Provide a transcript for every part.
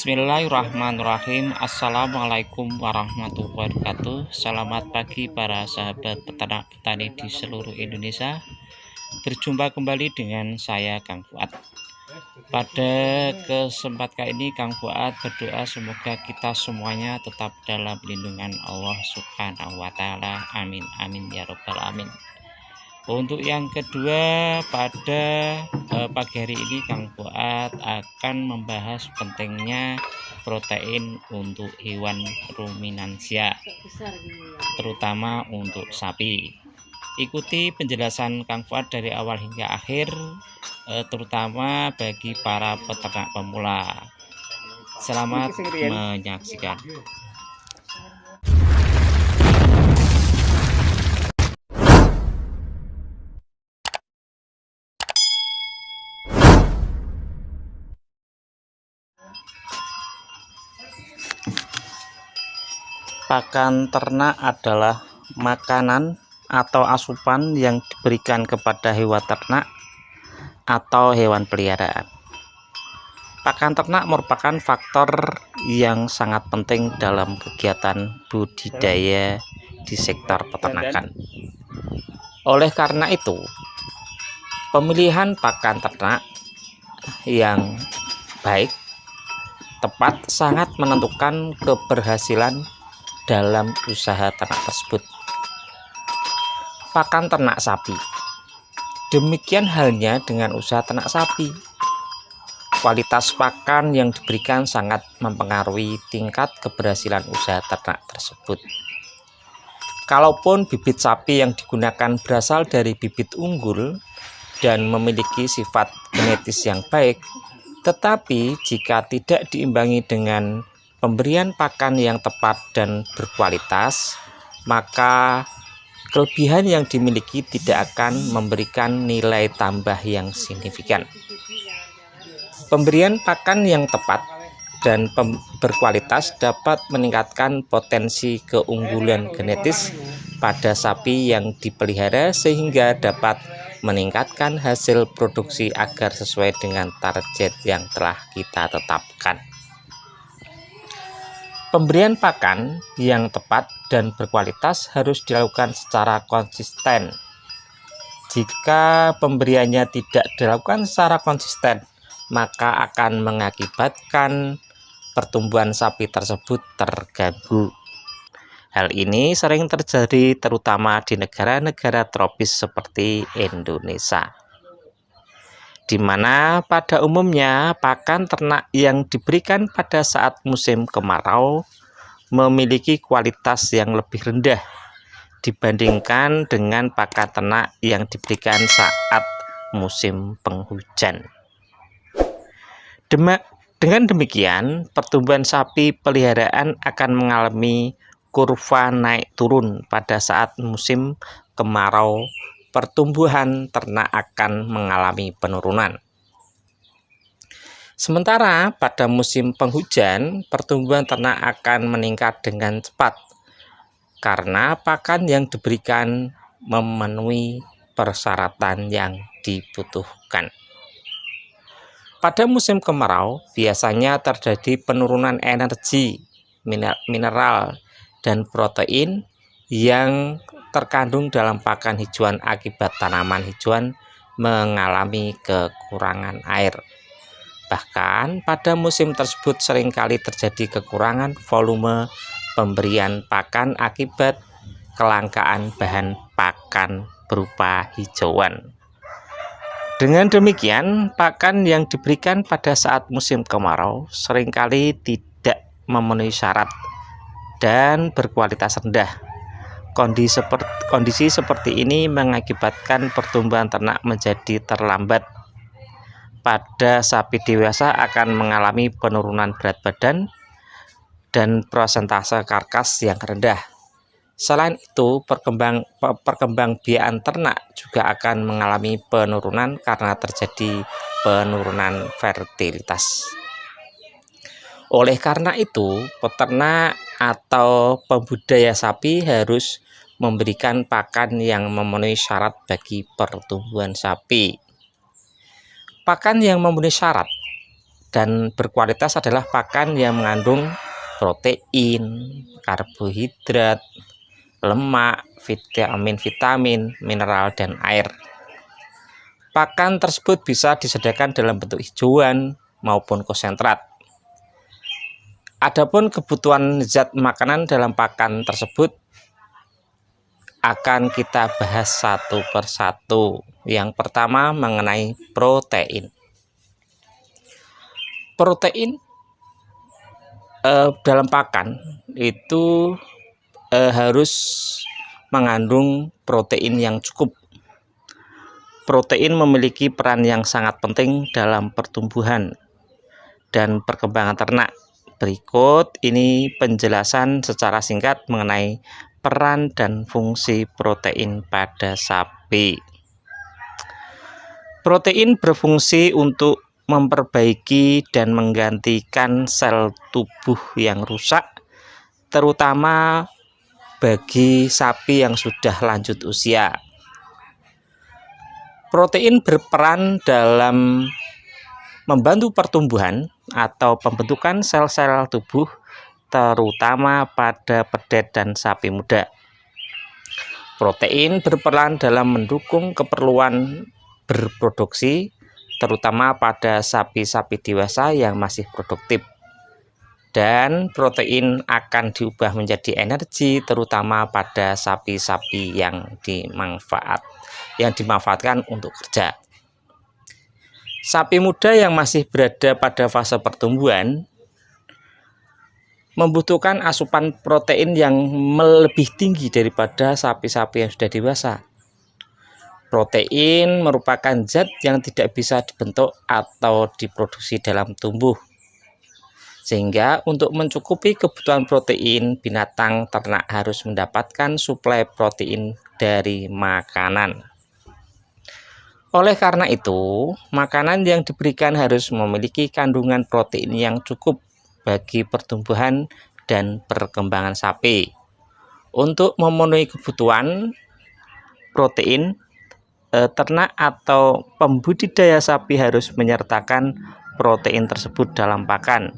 Bismillahirrahmanirrahim. Assalamualaikum warahmatullahi wabarakatuh. Selamat pagi para sahabat peternak petani di seluruh Indonesia. Berjumpa kembali dengan saya Kang Fuad. Pada kesempatan kali ini Kang Fuad berdoa semoga kita semuanya tetap dalam lindungan Allah Subhanahu wa taala. Amin amin ya robbal alamin. Untuk yang kedua, pada pagi hari ini Kang Fuad akan membahas pentingnya protein untuk hewan ruminansia, terutama untuk sapi. Ikuti penjelasan Kang Fuad dari awal hingga akhir, terutama bagi para peternak pemula. Selamat menyaksikan. Pakan ternak adalah makanan atau asupan yang diberikan kepada hewan ternak atau hewan peliharaan. Pakan ternak merupakan faktor yang sangat penting dalam kegiatan budidaya di sektor peternakan. Oleh karena itu, pemilihan pakan ternak yang baik, tepat sangat menentukan keberhasilan dalam usaha ternak tersebut. Pakan ternak sapi. Demikian halnya dengan usaha ternak sapi. Kualitas pakan yang diberikan sangat mempengaruhi tingkat keberhasilan usaha ternak tersebut. Kalaupun bibit sapi yang digunakan berasal dari bibit unggul dan memiliki sifat genetis yang baik, tetapi jika tidak diimbangi dengan pemberian pakan yang tepat dan berkualitas, maka kelebihan yang dimiliki tidak akan memberikan nilai tambah yang signifikan. Pemberian pakan yang tepat dan berkualitas dapat meningkatkan potensi keunggulan genetis pada sapi yang dipelihara sehingga dapat meningkatkan hasil produksi agar sesuai dengan target yang telah kita tetapkan. Pemberian pakan yang tepat dan berkualitas harus dilakukan secara konsisten. Jika pemberiannya tidak dilakukan secara konsisten, maka akan mengakibatkan pertumbuhan sapi tersebut terganggu. Hal ini sering terjadi terutama di negara-negara tropis seperti Indonesia, di mana pada umumnya pakan ternak yang diberikan pada saat musim kemarau memiliki kualitas yang lebih rendah dibandingkan dengan pakan ternak yang diberikan saat musim penghujan. Dengan demikian, pertumbuhan sapi peliharaan akan mengalami kurva naik turun pada saat musim kemarau. Pertumbuhan ternak akan mengalami penurunan. Sementara pada musim penghujan, pertumbuhan ternak akan meningkat dengan cepat karena pakan yang diberikan memenuhi persyaratan yang dibutuhkan. Pada musim kemarau, biasanya terjadi penurunan energi, mineral, dan protein yang terkandung dalam pakan hijauan akibat tanaman hijauan mengalami kekurangan air. Bahkan pada musim tersebut seringkali terjadi kekurangan volume pemberian pakan akibat kelangkaan bahan pakan berupa hijauan. Dengan demikian, pakan yang diberikan pada saat musim kemarau seringkali tidak memenuhi syarat dan berkualitas rendah. Kondisi seperti ini mengakibatkan pertumbuhan ternak menjadi terlambat. Pada sapi dewasa akan mengalami penurunan berat badan dan prosentase karkas yang rendah. Selain itu, perkembangbiakan ternak juga akan mengalami penurunan karena terjadi penurunan fertilitas. Oleh karena itu, peternak atau pembudidaya sapi harus memberikan pakan yang memenuhi syarat bagi pertumbuhan sapi. Pakan yang memenuhi syarat dan berkualitas adalah pakan yang mengandung protein, karbohidrat, lemak, vitamin, mineral, dan air. Pakan tersebut bisa disediakan dalam bentuk hijauan maupun konsentrat. Adapun kebutuhan zat makanan dalam pakan tersebut akan kita bahas satu persatu. Yang pertama mengenai protein. Protein dalam pakan itu harus mengandung protein yang cukup. Protein memiliki peran yang sangat penting dalam pertumbuhan dan perkembangan ternak. Berikut ini penjelasan secara singkat mengenai peran dan fungsi protein pada sapi. Protein berfungsi untuk memperbaiki dan menggantikan sel tubuh yang rusak, terutama bagi sapi yang sudah lanjut usia. Protein berperan dalam membantu pertumbuhan atau pembentukan sel-sel tubuh, terutama pada pedet dan sapi muda. Protein berperan dalam mendukung keperluan berproduksi, terutama pada sapi-sapi dewasa yang masih produktif. Dan protein akan diubah menjadi energi, terutama pada sapi-sapi yang dimanfaatkan untuk kerja. Sapi muda yang masih berada pada fase pertumbuhan membutuhkan asupan protein yang lebih tinggi daripada sapi-sapi yang sudah dewasa. Protein merupakan zat yang tidak bisa dibentuk atau diproduksi dalam tubuh. Sehingga untuk mencukupi kebutuhan protein, binatang ternak harus mendapatkan suplai protein dari makanan. Oleh karena itu, makanan yang diberikan harus memiliki kandungan protein yang cukup bagi pertumbuhan dan perkembangan sapi. Untuk memenuhi kebutuhan protein, ternak atau pembudidaya sapi harus menyertakan protein tersebut dalam pakan.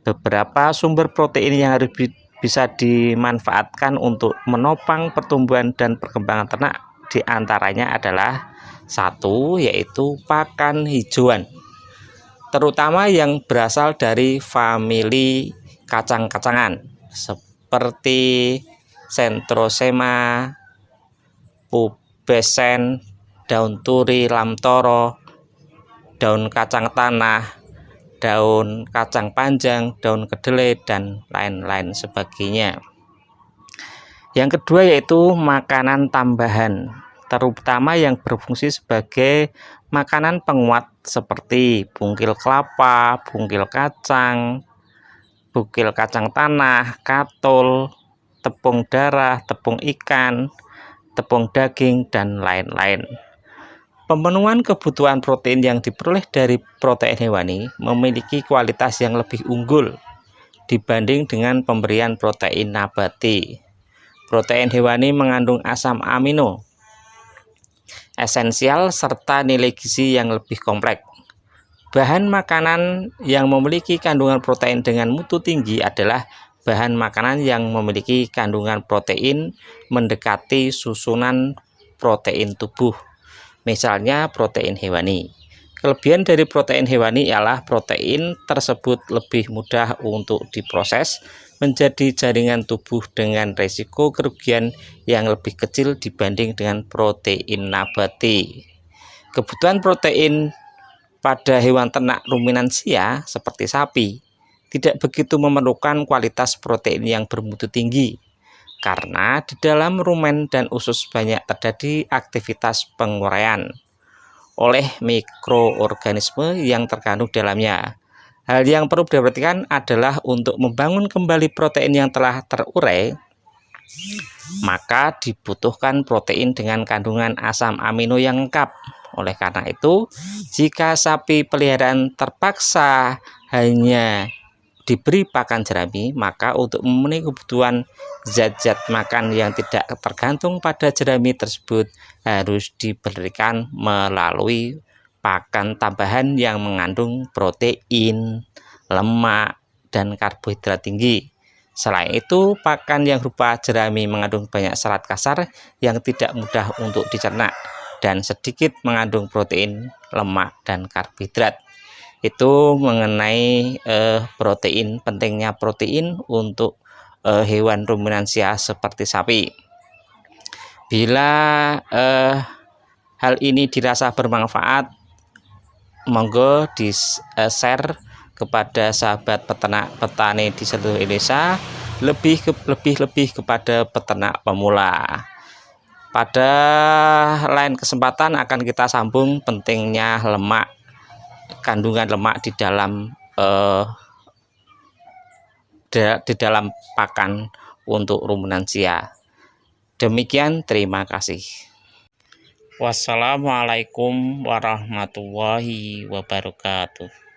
Beberapa sumber protein yang harus bisa dimanfaatkan untuk menopang pertumbuhan dan perkembangan ternak diantaranya adalah satu, yaitu pakan hijauan, terutama yang berasal dari famili kacang-kacangan seperti Centrosema, pubescens, daun turi, lamtoro, daun kacang tanah, daun kacang panjang, daun kedelai, dan lain-lain sebagainya. Yang kedua yaitu makanan tambahan, terutama yang berfungsi sebagai makanan penguat seperti bungkil kelapa, bungkil kacang tanah, katul, tepung darah, tepung ikan, tepung daging, dan lain-lain. Pemenuhan kebutuhan protein yang diperoleh dari protein hewani memiliki kualitas yang lebih unggul dibanding dengan pemberian protein nabati. Protein hewani mengandung asam amino esensial serta nilai gizi yang lebih kompleks. Bahan makanan yang memiliki kandungan protein dengan mutu tinggi adalah bahan makanan yang memiliki kandungan protein mendekati susunan protein tubuh, misalnya protein hewani. Kelebihan dari protein hewani ialah protein tersebut lebih mudah untuk diproses menjadi jaringan tubuh dengan risiko kerugian yang lebih kecil dibanding dengan protein nabati. Kebutuhan protein pada hewan ternak ruminansia seperti sapi tidak begitu memerlukan kualitas protein yang bermutu tinggi, karena di dalam rumen dan usus banyak terjadi aktivitas penguraian oleh mikroorganisme yang terkandung dalamnya. Hal yang perlu diperhatikan adalah untuk membangun kembali protein yang telah terurai, maka dibutuhkan protein dengan kandungan asam amino yang lengkap. Oleh karena itu, jika sapi peliharaan terpaksa hanya diberi pakan jerami, maka untuk memenuhi kebutuhan zat-zat makan yang tidak tergantung pada jerami tersebut harus diberikan melalui pakan tambahan yang mengandung protein, lemak, dan karbohidrat tinggi. Selain itu, pakan yang berupa jerami mengandung banyak serat kasar yang tidak mudah untuk dicerna dan sedikit mengandung protein, lemak, dan karbohidrat. Itu mengenai protein, pentingnya protein untuk hewan ruminansia seperti sapi. Bila hal ini dirasa bermanfaat, monggo di share kepada sahabat peternak petani di seluruh Indonesia, lebih kepada peternak pemula. Pada lain kesempatan akan kita sambung pentingnya lemak, kandungan lemak di dalam pakan untuk ruminansia. Demikian, terima kasih. Wassalamualaikum warahmatullahi wabarakatuh.